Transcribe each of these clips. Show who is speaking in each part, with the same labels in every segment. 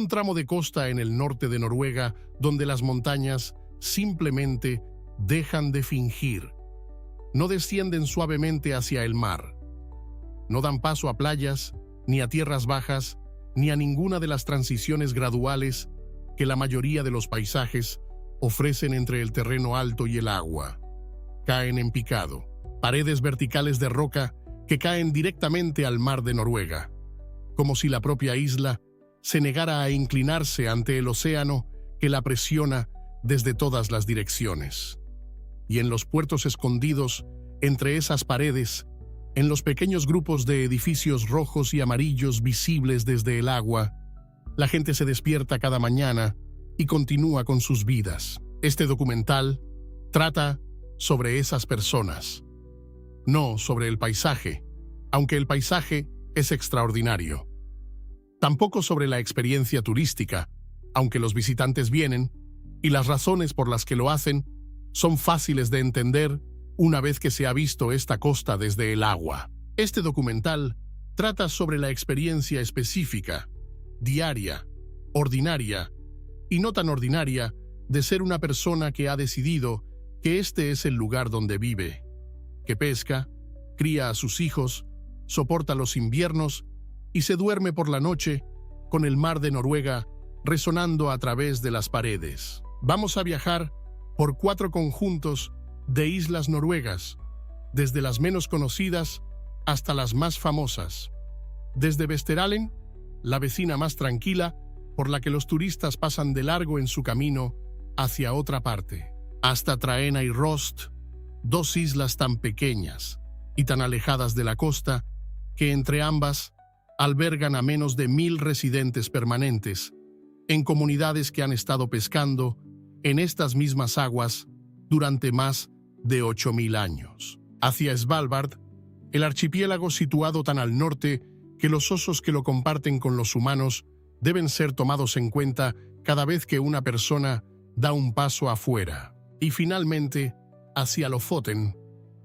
Speaker 1: un tramo de costa en el norte de Noruega donde las montañas simplemente dejan de fingir. No descienden suavemente hacia el mar. No dan paso a playas, ni a tierras bajas, ni a ninguna de las transiciones graduales que la mayoría de los paisajes ofrecen entre el terreno alto y el agua. Caen en picado, paredes verticales de roca que caen directamente al mar de Noruega, como si la propia isla se negara a inclinarse ante el océano que la presiona desde todas las direcciones. Y en los puertos escondidos entre esas paredes, en los pequeños grupos de edificios rojos y amarillos visibles desde el agua, la gente se despierta cada mañana y continúa con sus vidas. Este documental trata sobre esas personas, no sobre el paisaje, aunque el paisaje es extraordinario. Tampoco sobre la experiencia turística, aunque los visitantes vienen, y las razones por las que lo hacen son fáciles de entender una vez que se ha visto esta costa desde el agua. Este documental trata sobre la experiencia específica, diaria, ordinaria y no tan ordinaria de ser una persona que ha decidido que este es el lugar donde vive, que pesca, cría a sus hijos, soporta los inviernos y se duerme por la noche con el mar de Noruega resonando a través de las paredes. Vamos a viajar por 4 conjuntos de islas noruegas, desde las menos conocidas hasta las más famosas. Desde Vesterålen, la vecina más tranquila por la que los turistas pasan de largo en su camino hacia otra parte, hasta Traena y Rost, 2 islas tan pequeñas y tan alejadas de la costa que entre ambas albergan a menos de 1000 residentes permanentes, en comunidades que han estado pescando en estas mismas aguas durante más de 8000 años. Hacia Svalbard, el archipiélago situado tan al norte que los osos que lo comparten con los humanos deben ser tomados en cuenta cada vez que una persona da un paso afuera. Y finalmente, hacia Lofoten,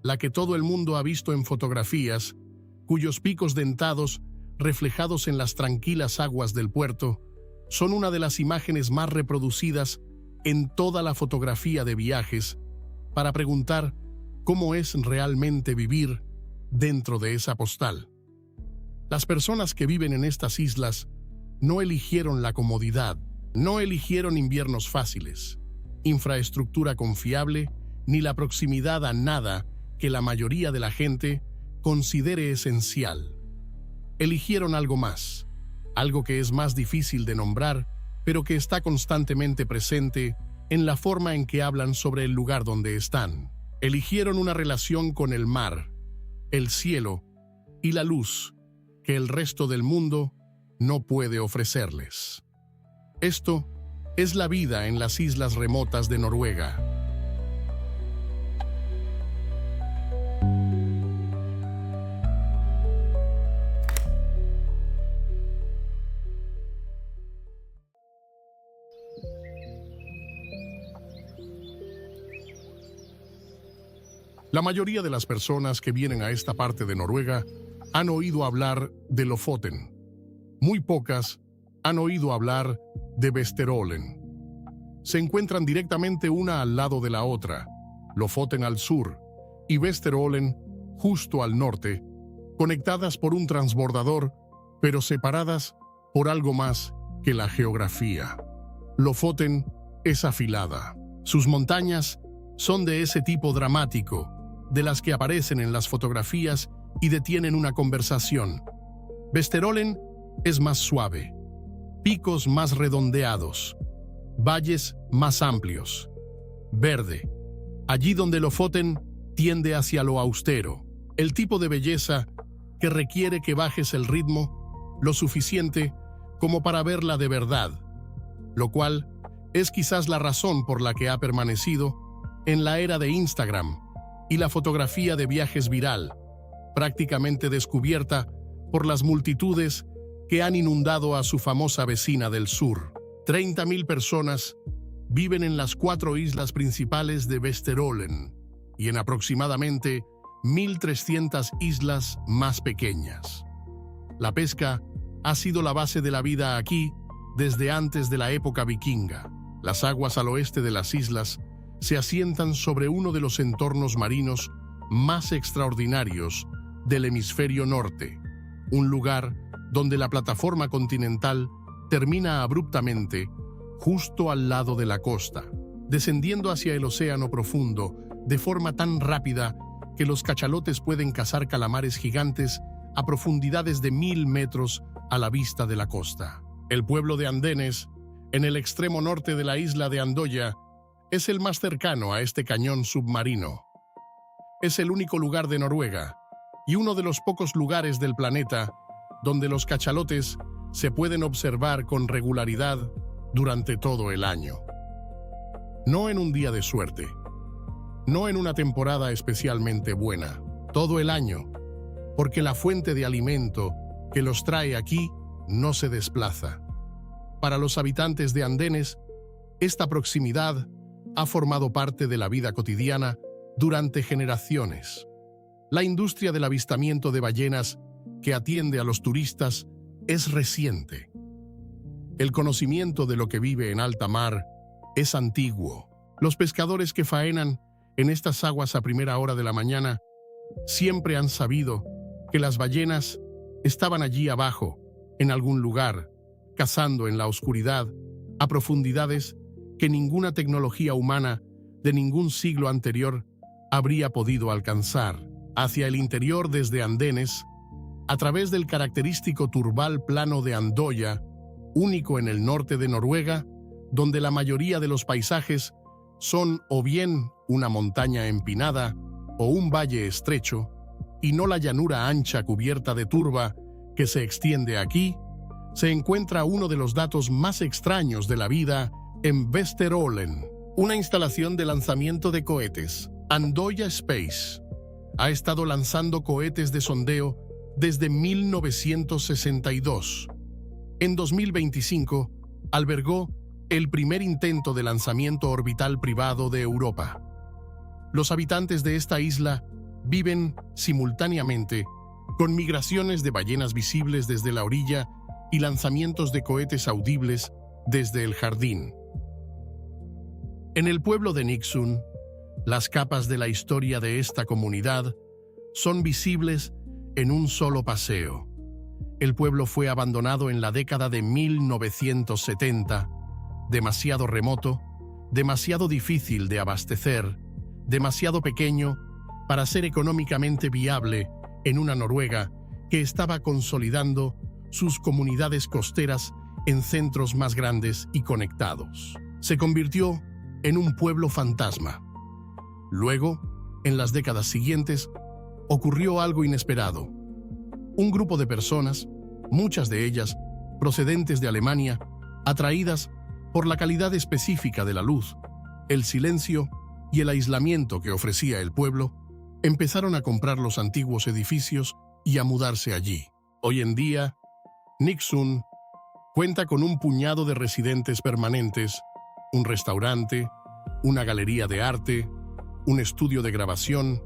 Speaker 1: la que todo el mundo ha visto en fotografías, cuyos picos dentados, reflejados en las tranquilas aguas del puerto, son una de las imágenes más reproducidas en toda la fotografía de viajes, para preguntar cómo es realmente vivir dentro de esa postal. Las personas que viven en estas islas no eligieron la comodidad, no eligieron inviernos fáciles, infraestructura confiable, ni la proximidad a nada que la mayoría de la gente considere esencial. Eligieron algo más, algo que es más difícil de nombrar, pero que está constantemente presente en la forma en que hablan sobre el lugar donde están. Eligieron una relación con el mar, el cielo y la luz que el resto del mundo no puede ofrecerles. Esto es la vida en las islas remotas de Noruega. La mayoría de las personas que vienen a esta parte de Noruega han oído hablar de Lofoten. Muy pocas han oído hablar de Vesterålen. Se encuentran directamente una al lado de la otra, Lofoten al sur y Vesterålen justo al norte, conectadas por un transbordador, pero separadas por algo más que la geografía. Lofoten es afilada. Sus montañas son de ese tipo dramático, de las que aparecen en las fotografías y detienen una conversación. Vesterålen es más suave, picos más redondeados, valles más amplios, verde, allí donde Lofoten tiende hacia lo austero, el tipo de belleza que requiere que bajes el ritmo lo suficiente como para verla de verdad, lo cual es quizás la razón por la que ha permanecido en la era de Instagram y la fotografía de viajes viral, prácticamente descubierta por las multitudes que han inundado a su famosa vecina del sur. 30.000 personas viven en las 4 islas principales de Vesterålen y en aproximadamente 1.300 islas más pequeñas. La pesca ha sido la base de la vida aquí desde antes de la época vikinga. Las aguas al oeste de las islas se asientan sobre uno de los entornos marinos más extraordinarios del hemisferio norte, un lugar donde la plataforma continental termina abruptamente justo al lado de la costa, descendiendo hacia el océano profundo de forma tan rápida que los cachalotes pueden cazar calamares gigantes a profundidades de 1000 metros a la vista de la costa. El pueblo de Andenes, en el extremo norte de la isla de Andoya, es el más cercano a este cañón submarino. Es el único lugar de Noruega y uno de los pocos lugares del planeta donde los cachalotes se pueden observar con regularidad durante todo el año. No en un día de suerte, no en una temporada especialmente buena, todo el año, porque la fuente de alimento que los trae aquí no se desplaza. Para los habitantes de Andenes, esta proximidad ha formado parte de la vida cotidiana durante generaciones. La industria del avistamiento de ballenas que atiende a los turistas es reciente. El conocimiento de lo que vive en alta mar es antiguo. Los pescadores que faenan en estas aguas a primera hora de la mañana siempre han sabido que las ballenas estaban allí abajo, en algún lugar, cazando en la oscuridad, a profundidades que ninguna tecnología humana de ningún siglo anterior habría podido alcanzar. Hacia el interior desde Andenes, a través del característico turbal plano de Andoya, único en el norte de Noruega, donde la mayoría de los paisajes son o bien una montaña empinada o un valle estrecho, y no la llanura ancha cubierta de turba que se extiende aquí, se encuentra uno de los datos más extraños de la vida en Vesterålen, una instalación de lanzamiento de cohetes. Andoya Space ha estado lanzando cohetes de sondeo desde 1962. En 2025, albergó el primer intento de lanzamiento orbital privado de Europa. Los habitantes de esta isla viven simultáneamente con migraciones de ballenas visibles desde la orilla y lanzamientos de cohetes audibles desde el jardín. En el pueblo de Nixun, las capas de la historia de esta comunidad son visibles en un solo paseo. El pueblo fue abandonado en la década de 1970, demasiado remoto, demasiado difícil de abastecer, demasiado pequeño para ser económicamente viable en una Noruega que estaba consolidando sus comunidades costeras en centros más grandes y conectados. Se convirtió en un pueblo fantasma. Luego, en las décadas siguientes, ocurrió algo inesperado. Un grupo de personas, muchas de ellas procedentes de Alemania, atraídas por la calidad específica de la luz, el silencio y el aislamiento que ofrecía el pueblo, empezaron a comprar los antiguos edificios y a mudarse allí. Hoy en día, Nixun cuenta con un puñado de residentes permanentes, un restaurante, una galería de arte, un estudio de grabación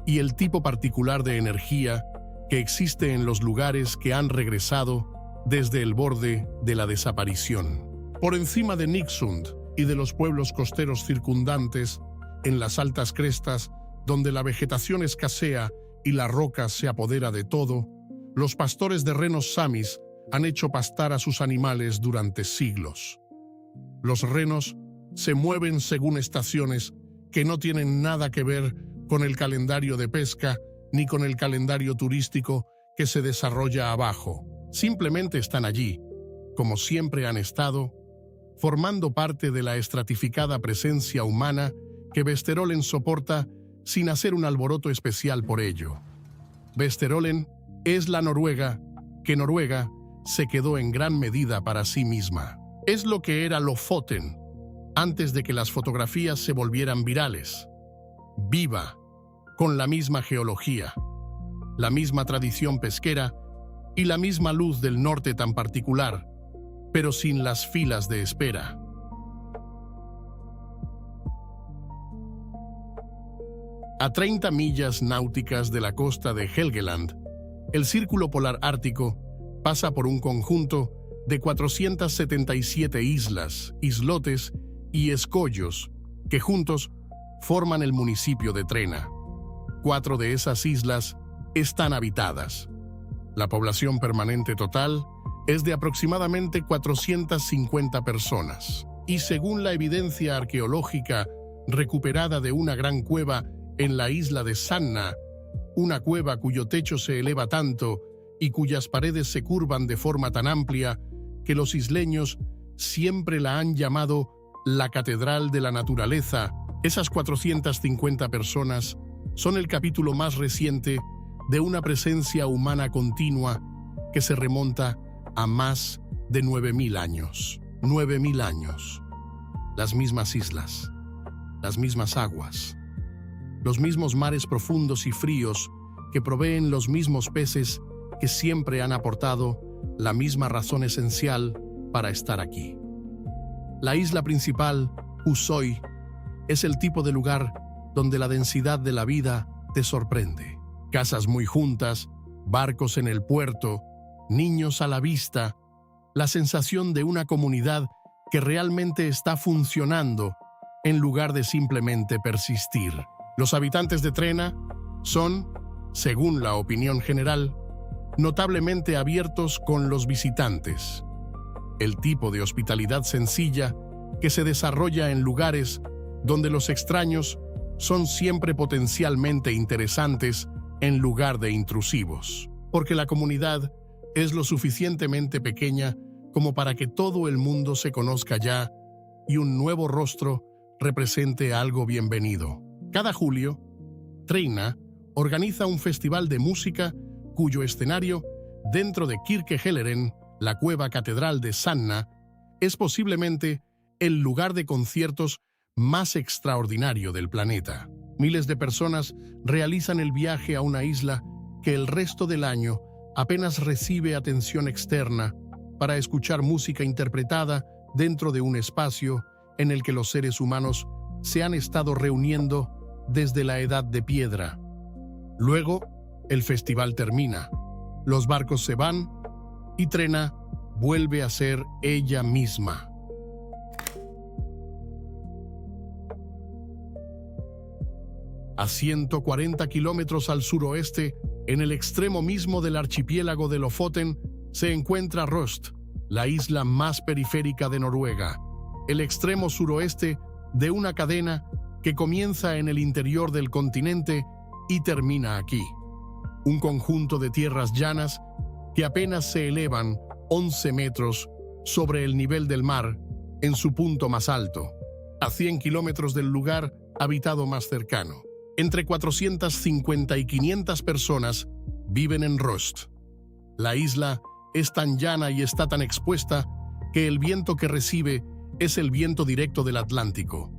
Speaker 1: y el tipo particular de energía que existe en los lugares que han regresado desde el borde de la desaparición. Por encima de Nixund y de los pueblos costeros circundantes, en las altas crestas, donde la vegetación escasea y la roca se apodera de todo, los pastores de renos samis han hecho pastar a sus animales durante siglos. Los renos se mueven según estaciones que no tienen nada que ver con el calendario de pesca ni con el calendario turístico que se desarrolla abajo. Simplemente están allí, como siempre han estado, formando parte de la estratificada presencia humana que Vesterålen soporta sin hacer un alboroto especial por ello. Vesterålen es la Noruega que Noruega se quedó en gran medida para sí misma. Es lo que era Lofoten antes de que las fotografías se volvieran virales. Viva, con la misma geología, la misma tradición pesquera y la misma luz del norte tan particular, pero sin las filas de espera. A 30 millas náuticas de la costa de Helgeland, el Círculo Polar Ártico pasa por un conjunto de 477 islas, islotes y escollos que juntos forman el municipio de Trena. 4 de esas islas están habitadas. La población permanente total es de aproximadamente 450 personas. Y según la evidencia arqueológica recuperada de una gran cueva en la isla de Sanna, una cueva cuyo techo se eleva tanto y cuyas paredes se curvan de forma tan amplia que los isleños siempre la han llamado la Catedral de la Naturaleza, esas 450 personas son el capítulo más reciente de una presencia humana continua que se remonta a más de 9.000 años. 9.000 años. Las mismas islas, las mismas aguas, los mismos mares profundos y fríos que proveen los mismos peces que siempre han aportado la misma razón esencial para estar aquí. La isla principal, Ushuaia, es el tipo de lugar donde la densidad de la vida te sorprende. Casas muy juntas, barcos en el puerto, niños a la vista, la sensación de una comunidad que realmente está funcionando en lugar de simplemente persistir. Los habitantes de Trena son, según la opinión general, notablemente abiertos con los visitantes. El tipo de hospitalidad sencilla que se desarrolla en lugares donde los extraños son siempre potencialmente interesantes en lugar de intrusivos, porque la comunidad es lo suficientemente pequeña como para que todo el mundo se conozca ya y un nuevo rostro represente algo bienvenido. Cada julio, Trena organiza un festival de música cuyo escenario, dentro de Kirkeheleren, la cueva catedral de Sanna, es posiblemente el lugar de conciertos más extraordinario del planeta. Miles de personas realizan el viaje a una isla que el resto del año apenas recibe atención externa para escuchar música interpretada dentro de un espacio en el que los seres humanos se han estado reuniendo desde la Edad de Piedra. Luego, el festival termina, los barcos se van y Trena vuelve a ser ella misma. A 140 kilómetros al suroeste, en el extremo mismo del archipiélago de Lofoten, se encuentra Røst, la isla más periférica de Noruega, el extremo suroeste de una cadena que comienza en el interior del continente y termina aquí. Un conjunto de tierras llanas que apenas se elevan 11 metros sobre el nivel del mar en su punto más alto, a 100 kilómetros del lugar habitado más cercano. Entre 450 y 500 personas viven en Røst. La isla es tan llana y está tan expuesta que el viento que recibe es el viento directo del Atlántico.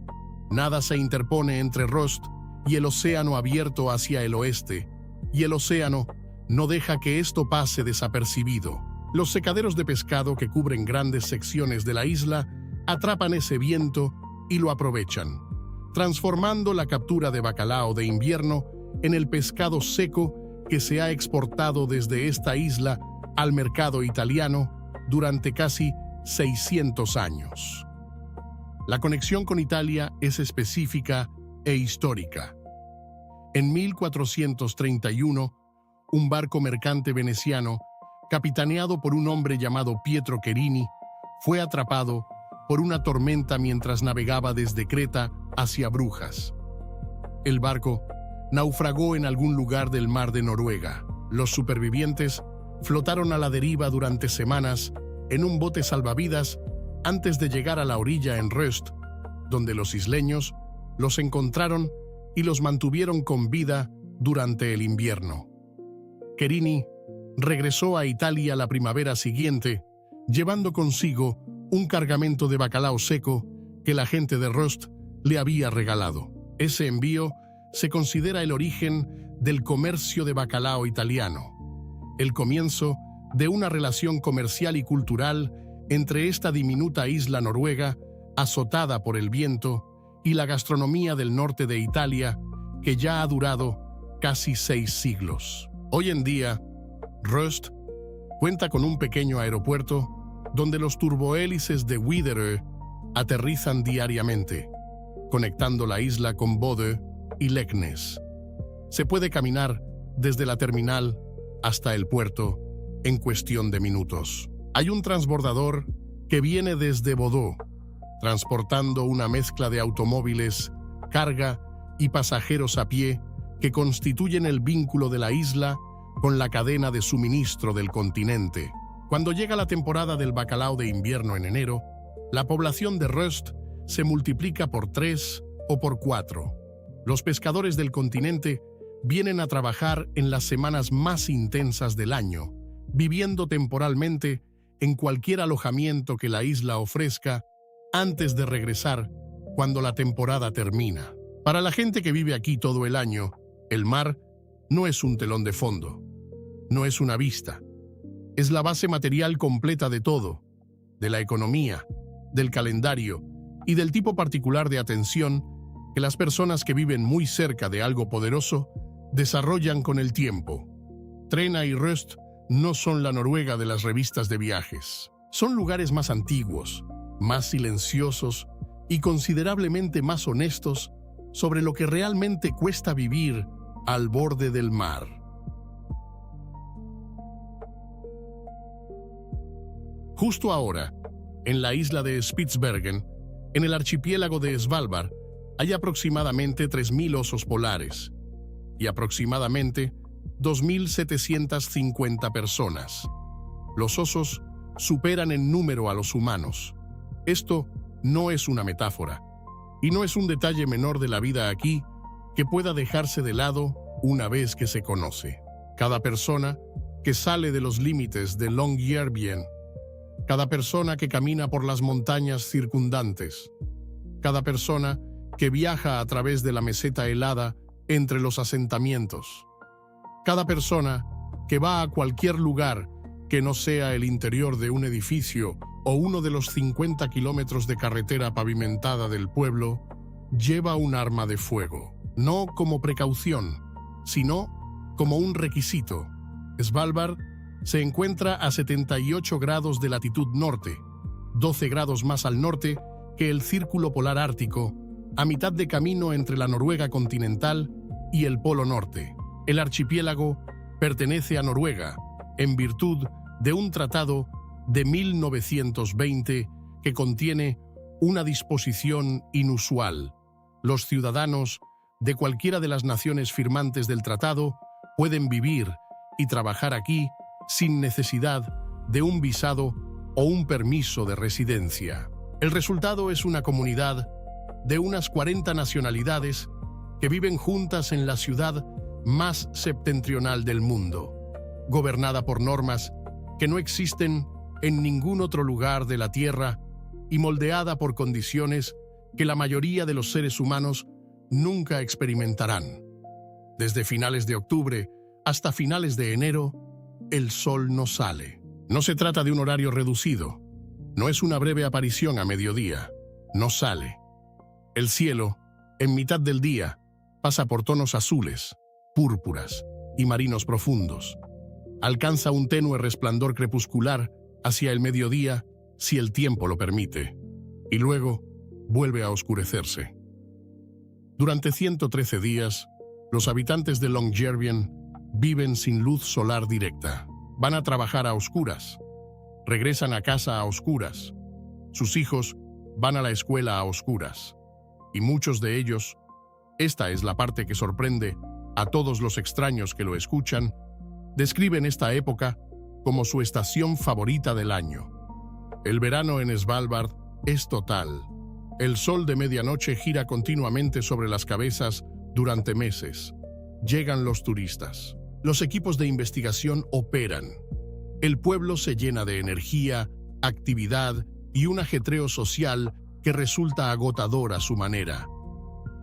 Speaker 1: Nada se interpone entre Røst y el océano abierto hacia el oeste, y el océano no deja que esto pase desapercibido. Los secaderos de pescado que cubren grandes secciones de la isla atrapan ese viento y lo aprovechan, transformando la captura de bacalao de invierno en el pescado seco que se ha exportado desde esta isla al mercado italiano durante casi 600 años. La conexión con Italia es específica e histórica. En 1431, un barco mercante veneciano, capitaneado por un hombre llamado Pietro Cherini, fue atrapado por una tormenta mientras navegaba desde Creta hacia Brujas. El barco naufragó en algún lugar del mar de Noruega. Los supervivientes flotaron a la deriva durante semanas en un bote salvavidas antes de llegar a la orilla en Røst, donde los isleños los encontraron y los mantuvieron con vida durante el invierno. Cherini regresó a Italia la primavera siguiente, llevando consigo un cargamento de bacalao seco que la gente de Røst le había regalado. Ese envío se considera el origen del comercio de bacalao italiano, el comienzo de una relación comercial y cultural entre esta diminuta isla noruega, azotada por el viento, y la gastronomía del norte de Italia, que ya ha durado casi 6 siglos. Hoy en día, Røst cuenta con un pequeño aeropuerto donde los turbohélices de Widerøe aterrizan diariamente, conectando la isla con Bodø y Leknes. Se puede caminar desde la terminal hasta el puerto en cuestión de minutos. Hay un transbordador que viene desde Bodø, transportando una mezcla de automóviles, carga y pasajeros a pie que constituyen el vínculo de la isla con la cadena de suministro del continente. Cuando llega la temporada del bacalao de invierno en enero, la población de Røst se multiplica por 3 o por 4. Los pescadores del continente vienen a trabajar en las semanas más intensas del año, viviendo temporalmente en cualquier alojamiento que la isla ofrezca antes de regresar cuando la temporada termina. Para la gente que vive aquí todo el año, el mar no es un telón de fondo, no es una vista. Es la base material completa de todo, de la economía, del calendario y del tipo particular de atención que las personas que viven muy cerca de algo poderoso desarrollan con el tiempo. Trena y Røst no son la Noruega de las revistas de viajes. Son lugares más antiguos, más silenciosos y considerablemente más honestos sobre lo que realmente cuesta vivir al borde del mar. Justo ahora, en la isla de Spitsbergen, en el archipiélago de Svalbard, hay aproximadamente 3.000 osos polares y aproximadamente 2.750 personas. Los osos superan en número a los humanos. Esto no es una metáfora, y no es un detalle menor de la vida aquí que pueda dejarse de lado una vez que se conoce. Cada persona que sale de los límites de Longyearbyen, cada persona que camina por las montañas circundantes, cada persona que viaja a través de la meseta helada entre los asentamientos, cada persona que va a cualquier lugar que no sea el interior de un edificio o uno de los 50 kilómetros de carretera pavimentada del pueblo, lleva un arma de fuego, no como precaución, sino como un requisito. Svalbard se encuentra a 78 grados de latitud norte, 12 grados más al norte que el Círculo Polar Ártico, a mitad de camino entre la Noruega continental y el Polo Norte. El archipiélago pertenece a Noruega en virtud de un tratado de 1920 que contiene una disposición inusual. Los ciudadanos de cualquiera de las naciones firmantes del tratado pueden vivir y trabajar aquí sin necesidad de un visado o un permiso de residencia. El resultado es una comunidad de unas 40 nacionalidades que viven juntas en la ciudad más septentrional del mundo, gobernada por normas que no existen en ningún otro lugar de la Tierra y moldeada por condiciones que la mayoría de los seres humanos nunca experimentarán. Desde finales de octubre hasta finales de enero, el sol no sale. No se trata de un horario reducido, no es una breve aparición a mediodía, no sale. El cielo, en mitad del día, pasa por tonos azules, púrpuras y marinos profundos. Alcanza un tenue resplandor crepuscular hacia el mediodía si el tiempo lo permite, y luego vuelve a oscurecerse. Durante 113 días, los habitantes de Longyearbyen viven sin luz solar directa. Van a trabajar a oscuras, regresan a casa a oscuras, sus hijos van a la escuela a oscuras, y muchos de ellos, esta es la parte que sorprende a todos los extraños que lo escuchan, describen esta época como su estación favorita del año. El verano en Svalbard es total. El sol de medianoche gira continuamente sobre las cabezas durante meses. Llegan los turistas. Los equipos de investigación operan. El pueblo se llena de energía, actividad y un ajetreo social que resulta agotador a su manera.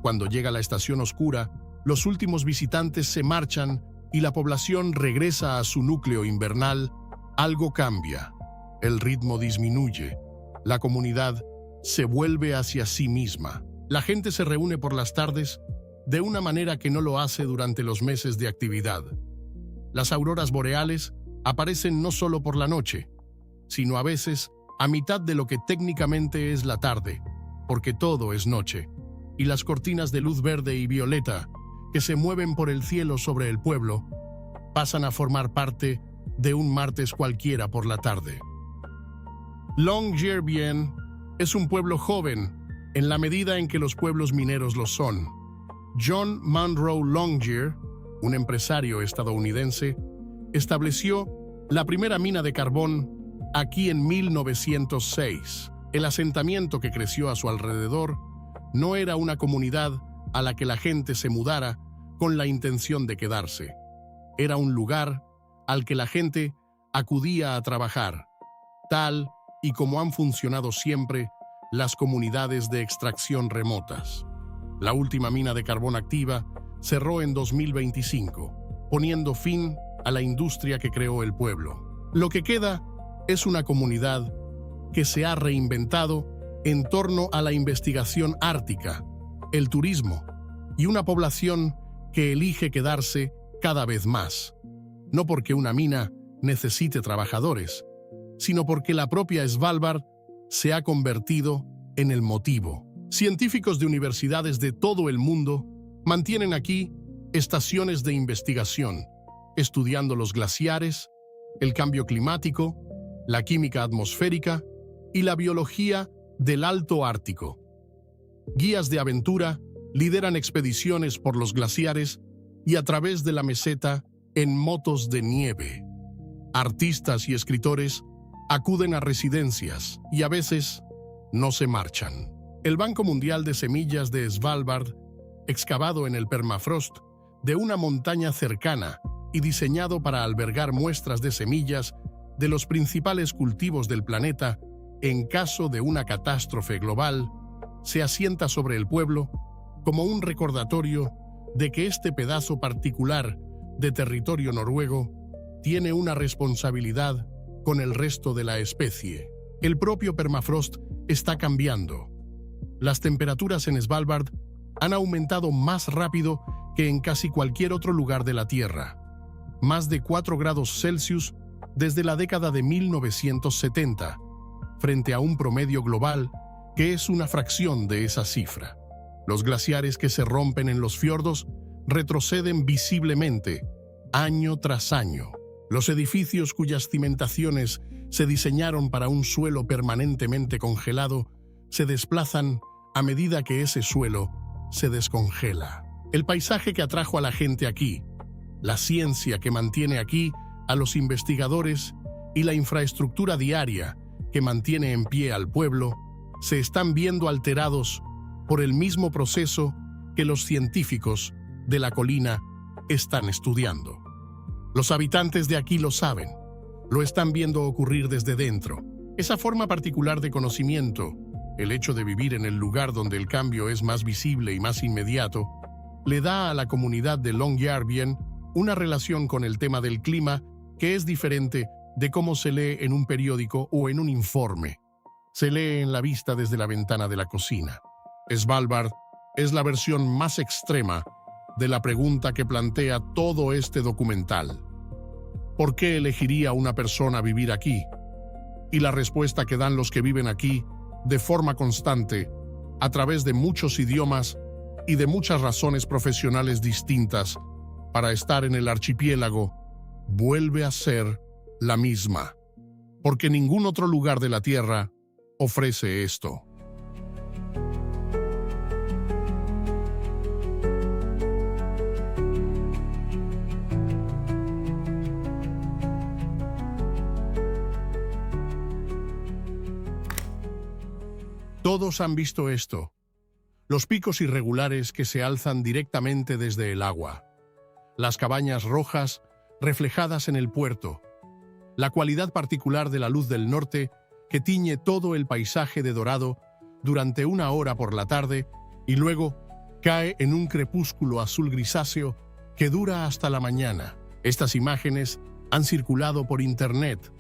Speaker 1: Cuando llega la estación oscura, los últimos visitantes se marchan y la población regresa a su núcleo invernal. Algo cambia. El ritmo disminuye. La comunidad se vuelve hacia sí misma. La gente se reúne por las tardes de una manera que no lo hace durante los meses de actividad. Las auroras boreales aparecen no solo por la noche, sino a veces a mitad de lo que técnicamente es la tarde, porque todo es noche, y las cortinas de luz verde y violeta que se mueven por el cielo sobre el pueblo pasan a formar parte de un martes cualquiera por la tarde. Longyearbyen es un pueblo joven en la medida en que los pueblos mineros lo son. John Munro Longyear, un empresario estadounidense, estableció la primera mina de carbón aquí en 1906. El asentamiento que creció a su alrededor no era una comunidad a la que la gente se mudara con la intención de quedarse. Era un lugar al que la gente acudía a trabajar, tal y como han funcionado siempre las comunidades de extracción remotas. La última mina de carbón activa cerró en 2025, poniendo fin a la industria que creó el pueblo. Lo que queda es una comunidad que se ha reinventado en torno a la investigación ártica, el turismo y una población que elige quedarse cada vez más, no porque una mina necesite trabajadores, sino porque la propia Svalbard se ha convertido en el motivo. Científicos de universidades de todo el mundo mantienen aquí estaciones de investigación, estudiando los glaciares, el cambio climático, la química atmosférica y la biología del Alto Ártico. Guías de aventura lideran expediciones por los glaciares y a través de la meseta en motos de nieve. Artistas y escritores acuden a residencias y a veces no se marchan. El Banco Mundial de Semillas de Svalbard, excavado en el permafrost de una montaña cercana y diseñado para albergar muestras de semillas de los principales cultivos del planeta en caso de una catástrofe global, se asienta sobre el pueblo como un recordatorio de que este pedazo particular de territorio noruego tiene una responsabilidad con el resto de la especie. El propio permafrost está cambiando. Las temperaturas en Svalbard han aumentado más rápido que en casi cualquier otro lugar de la Tierra, más de 4 grados Celsius desde la década de 1970, frente a un promedio global que es una fracción de esa cifra. Los glaciares que se rompen en los fiordos retroceden visiblemente, año tras año. Los edificios cuyas cimentaciones se diseñaron para un suelo permanentemente congelado se desplazan a medida que ese suelo se descongela. El paisaje que atrajo a la gente aquí, la ciencia que mantiene aquí a los investigadores y la infraestructura diaria que mantiene en pie al pueblo, se están viendo alterados por el mismo proceso que los científicos de la colina están estudiando. Los habitantes de aquí lo saben, lo están viendo ocurrir desde dentro. Esa forma particular de conocimiento, el hecho de vivir en el lugar donde el cambio es más visible y más inmediato, le da a la comunidad de Longyearbyen una relación con el tema del clima que es diferente de cómo se lee en un periódico o en un informe. Se lee en la vista desde la ventana de la cocina. Svalbard es la versión más extrema de la pregunta que plantea todo este documental. ¿Por qué elegiría una persona vivir aquí? Y la respuesta que dan los que viven aquí de forma constante, a través de muchos idiomas y de muchas razones profesionales distintas para estar en el archipiélago, vuelve a ser la misma, porque ningún otro lugar de la Tierra ofrece esto. Todos han visto esto, los picos irregulares que se alzan directamente desde el agua, las cabañas rojas reflejadas en el puerto, la cualidad particular de la luz del norte que tiñe todo el paisaje de dorado durante una hora por la tarde y luego cae en un crepúsculo azul grisáceo que dura hasta la mañana. Estas imágenes han circulado por internet,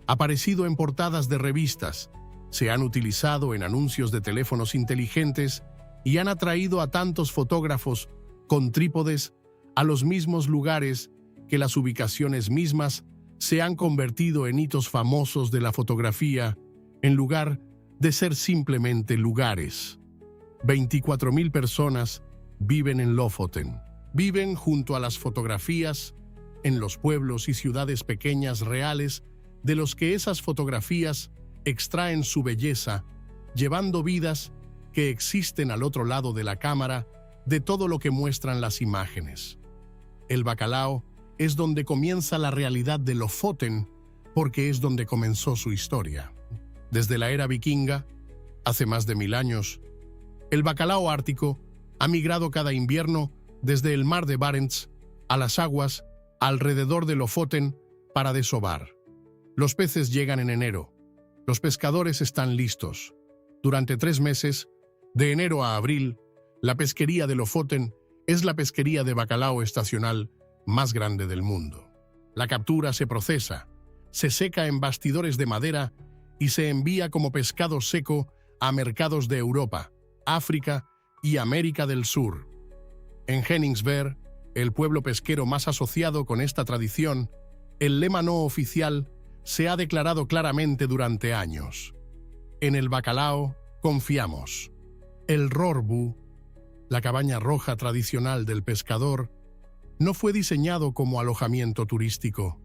Speaker 1: aparecido en portadas de revistas, se han utilizado en anuncios de teléfonos inteligentes y han atraído a tantos fotógrafos con trípodes a los mismos lugares que las ubicaciones mismas se han convertido en hitos famosos de la fotografía en lugar de ser simplemente lugares. 24.000 personas viven en Lofoten. Viven junto a las fotografías en los pueblos y ciudades pequeñas reales de los que esas fotografías extraen su belleza, llevando vidas que existen al otro lado de la cámara de todo lo que muestran las imágenes. El Bacalao es donde comienza la realidad de Lofoten, porque es donde comenzó su historia. Desde la era vikinga, hace más de 1000 años, el bacalao ártico ha migrado cada invierno desde el mar de Barents a las aguas alrededor de Lofoten para desovar. Los peces llegan en enero. Los pescadores están listos. Durante 3 meses, de enero a abril, la pesquería de Lofoten es la pesquería de bacalao estacional más grande del mundo. La captura se procesa, se seca en bastidores de madera y se envía como pescado seco a mercados de Europa, África y América del Sur. En Henningsberg, el pueblo pesquero más asociado con esta tradición, el lema no oficial se ha declarado claramente durante años. En el bacalao confiamos. El rorbu, la cabaña roja tradicional del pescador, no fue diseñado como alojamiento turístico.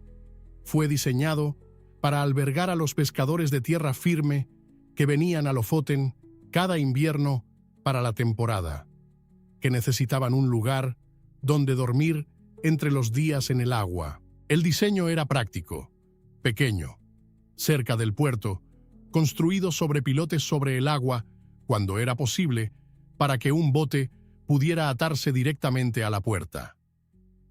Speaker 1: Fue diseñado para albergar a los pescadores de tierra firme que venían a Lofoten cada invierno para la temporada, que necesitaban un lugar donde dormir entre los días en el agua. El diseño era práctico, pequeño, cerca del puerto, construido sobre pilotes sobre el agua cuando era posible, para que un bote pudiera atarse directamente a la puerta.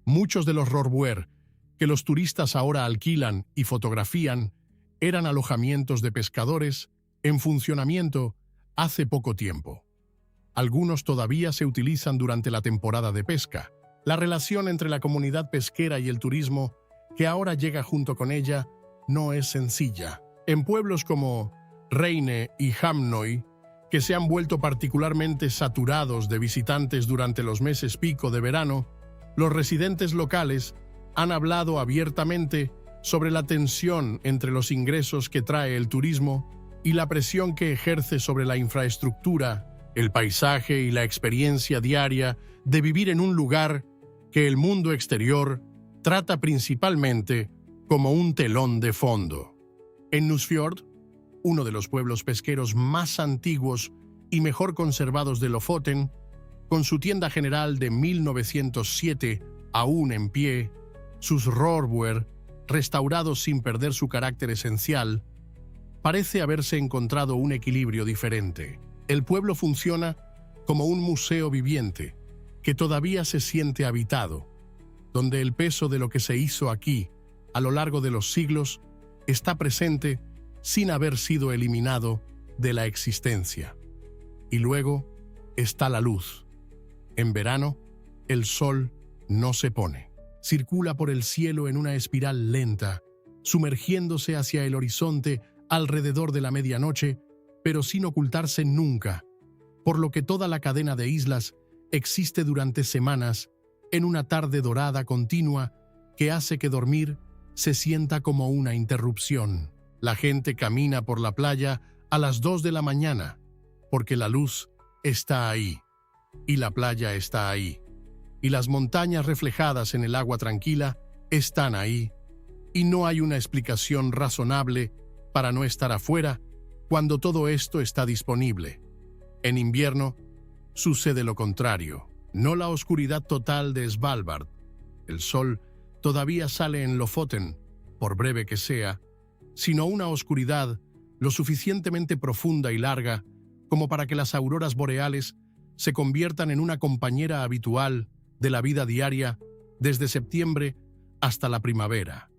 Speaker 1: Muchos de los rorbuer que los turistas ahora alquilan y fotografían eran alojamientos de pescadores en funcionamiento hace poco tiempo. Algunos todavía se utilizan durante la temporada de pesca. La relación entre la comunidad pesquera y el turismo, que ahora llega junto con ella, no es sencilla. En pueblos como Reine y Hamnøy, que se han vuelto particularmente saturados de visitantes durante los meses pico de verano, los residentes locales han hablado abiertamente sobre la tensión entre los ingresos que trae el turismo y la presión que ejerce sobre la infraestructura, el paisaje y la experiencia diaria de vivir en un lugar que el mundo exterior trata principalmente como un telón de fondo. En Nusfjord, uno de los pueblos pesqueros más antiguos y mejor conservados de Lofoten, con su tienda general de 1907 aún en pie, sus rorbuer restaurados sin perder su carácter esencial, parece haberse encontrado un equilibrio diferente. El pueblo funciona como un museo viviente que todavía se siente habitado, donde el peso de lo que se hizo aquí a lo largo de los siglos está presente sin haber sido eliminado de la existencia. Y luego está la luz. En verano, el sol no se pone. Circula por el cielo en una espiral lenta, sumergiéndose hacia el horizonte alrededor de la medianoche, pero sin ocultarse nunca, por lo que toda la cadena de islas existe durante semanas en una tarde dorada continua que hace que dormir se sienta como una interrupción. La gente camina por la playa a las 2 de la mañana, porque la luz está ahí, y la playa está ahí, y las montañas reflejadas en el agua tranquila están ahí, y no hay una explicación razonable para no estar afuera cuando todo esto está disponible. En invierno sucede lo contrario, no la oscuridad total de Svalbard. El sol todavía sale en Lofoten, por breve que sea, sino una oscuridad lo suficientemente profunda y larga como para que las auroras boreales se conviertan en una compañera habitual de la vida diaria desde septiembre hasta la primavera.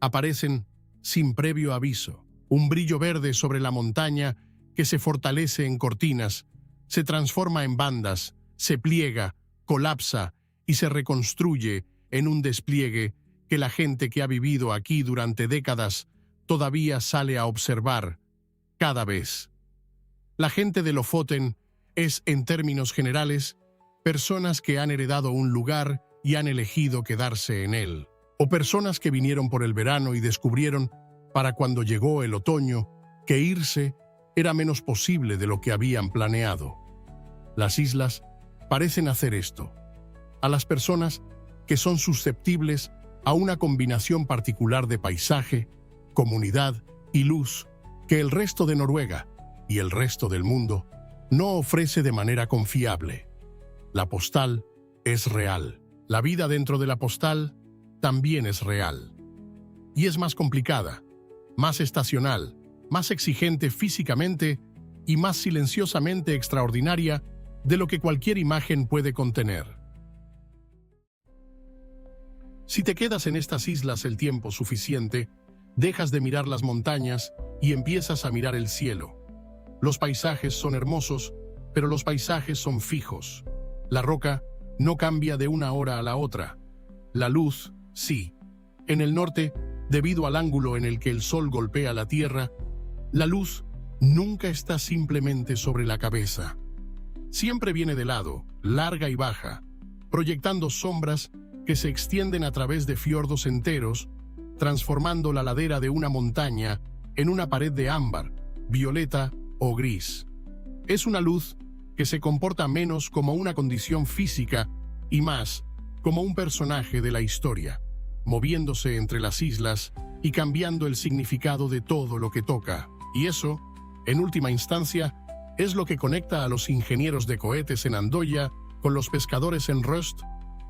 Speaker 1: Aparecen sin previo aviso, un brillo verde sobre la montaña que se fortalece en cortinas, se transforma en bandas, se pliega, colapsa y se reconstruye en un despliegue que la gente que ha vivido aquí durante décadas todavía sale a observar cada vez. La gente de Lofoten es, en términos generales, personas que han heredado un lugar y han elegido quedarse en él, o personas que vinieron por el verano y descubrieron, para cuando llegó el otoño, que irse era menos posible de lo que habían planeado. Las islas parecen hacer esto. A las personas que son susceptibles a una combinación particular de paisaje, comunidad y luz que el resto de Noruega y el resto del mundo no ofrece de manera confiable. La postal es real. La vida dentro de la postal también es real. Y es más complicada, más estacional, más exigente físicamente y más silenciosamente extraordinaria de lo que cualquier imagen puede contener. Si te quedas en estas islas el tiempo suficiente, dejas de mirar las montañas y empiezas a mirar el cielo. Los paisajes son hermosos, pero los paisajes son fijos. La roca no cambia de una hora a la otra. La luz, sí. En el norte, debido al ángulo en el que el sol golpea la tierra, la luz nunca está simplemente sobre la cabeza. Siempre viene de lado, larga y baja, proyectando sombras que se extienden a través de fiordos enteros, transformando la ladera de una montaña en una pared de ámbar, violeta o gris. Es una luz que se comporta menos como una condición física y más como un personaje de la historia, moviéndose entre las islas y cambiando el significado de todo lo que toca. Y eso, en última instancia, es lo que conecta a los ingenieros de cohetes en Andoya con los pescadores en Røst,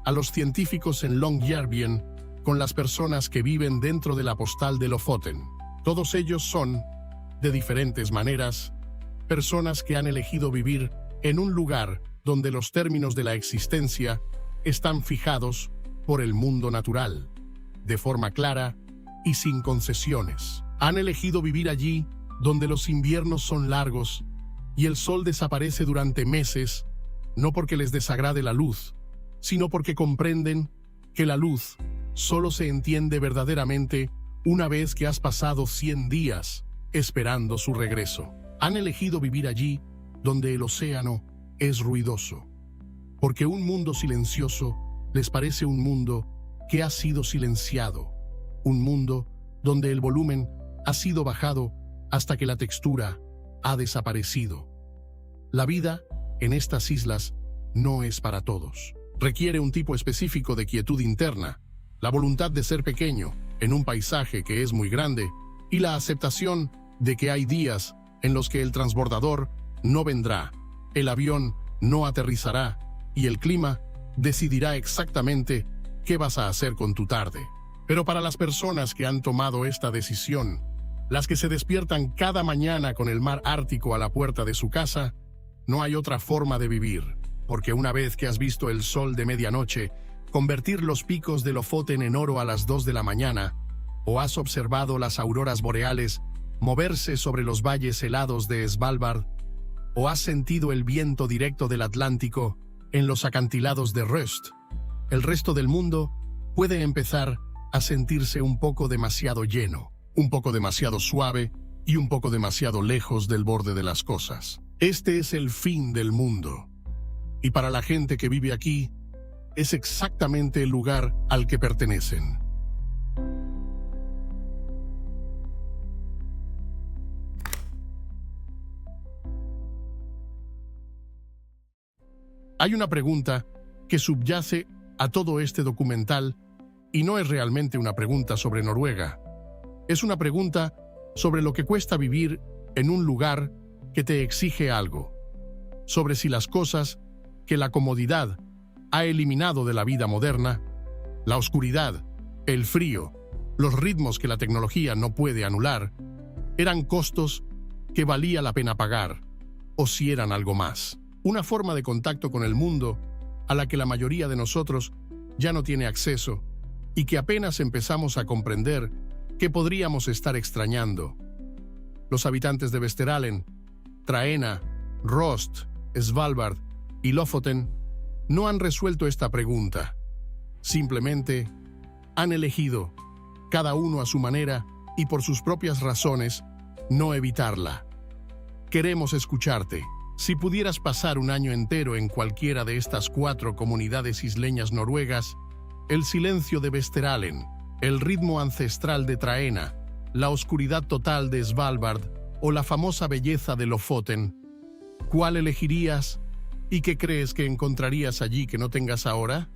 Speaker 1: a los científicos en Longyearbyen con las personas que viven dentro de la postal de Lofoten. Todos ellos son, de diferentes maneras, personas que han elegido vivir en un lugar donde los términos de la existencia están fijados por el mundo natural, de forma clara y sin concesiones. Han elegido vivir allí donde los inviernos son largos y el sol desaparece durante meses, no porque les desagrade la luz, sino porque comprenden que la luz solo se entiende verdaderamente una vez que has pasado 100 días esperando su regreso. Han elegido vivir allí donde el océano es ruidoso, porque un mundo silencioso les parece un mundo que ha sido silenciado, un mundo donde el volumen ha sido bajado hasta que la textura ha desaparecido. La vida en estas islas no es para todos. Requiere un tipo específico de quietud interna, la voluntad de ser pequeño en un paisaje que es muy grande y la aceptación de que hay días en los que el transbordador no vendrá, el avión no aterrizará y el clima decidirá exactamente qué vas a hacer con tu tarde. Pero para las personas que han tomado esta decisión, las que se despiertan cada mañana con el mar Ártico a la puerta de su casa, no hay otra forma de vivir, porque una vez que has visto el sol de medianoche convertir los picos de Lofoten en oro a las 2 de la mañana, o has observado las auroras boreales moverse sobre los valles helados de Svalbard, o has sentido el viento directo del Atlántico en los acantilados de Røst, el resto del mundo puede empezar a sentirse un poco demasiado lleno, un poco demasiado suave y un poco demasiado lejos del borde de las cosas. Este es el fin del mundo. Y para la gente que vive aquí, es exactamente el lugar al que pertenecen. Hay una pregunta que subyace a todo este documental y no es realmente una pregunta sobre Noruega. Es una pregunta sobre lo que cuesta vivir en un lugar que te exige algo, sobre si las cosas que la comodidad ha eliminado de la vida moderna, la oscuridad, el frío, los ritmos que la tecnología no puede anular, eran costos que valía la pena pagar, o si eran algo más. Una forma de contacto con el mundo a la que la mayoría de nosotros ya no tiene acceso y que apenas empezamos a comprender que podríamos estar extrañando. Los habitantes de Vesterålen, Traena, Røst, Svalbard y Lofoten no han resuelto esta pregunta. Simplemente han elegido, cada uno a su manera y por sus propias razones, no evitarla. Queremos escucharte. Si pudieras pasar un año entero en cualquiera de estas 4 comunidades isleñas noruegas, el silencio de Vesterålen, el ritmo ancestral de Traena, la oscuridad total de Svalbard o la famosa belleza de Lofoten? ¿Cuál elegirías y qué crees que encontrarías allí que no tengas ahora?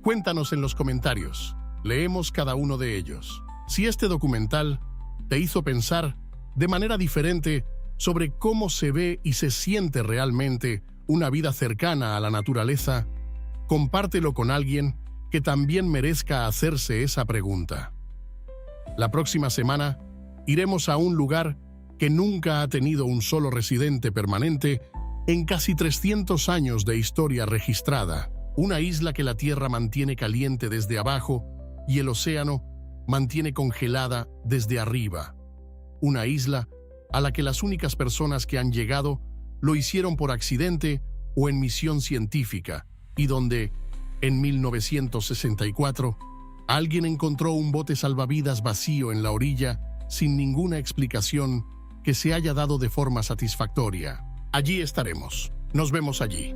Speaker 1: Cuéntanos en los comentarios. Leemos cada uno de ellos. Si este documental te hizo pensar de manera diferente sobre cómo se ve y se siente realmente una vida cercana a la naturaleza, compártelo con alguien que también merezca hacerse esa pregunta. La próxima semana iremos a un lugar que nunca ha tenido un solo residente permanente en casi 300 años de historia registrada. Una isla que la tierra mantiene caliente desde abajo y el océano mantiene congelada desde arriba. Una isla a la que las únicas personas que han llegado lo hicieron por accidente o en misión científica, y donde, en 1964, alguien encontró un bote salvavidas vacío en la orilla sin ninguna explicación que se haya dado de forma satisfactoria. Allí estaremos. Nos vemos allí.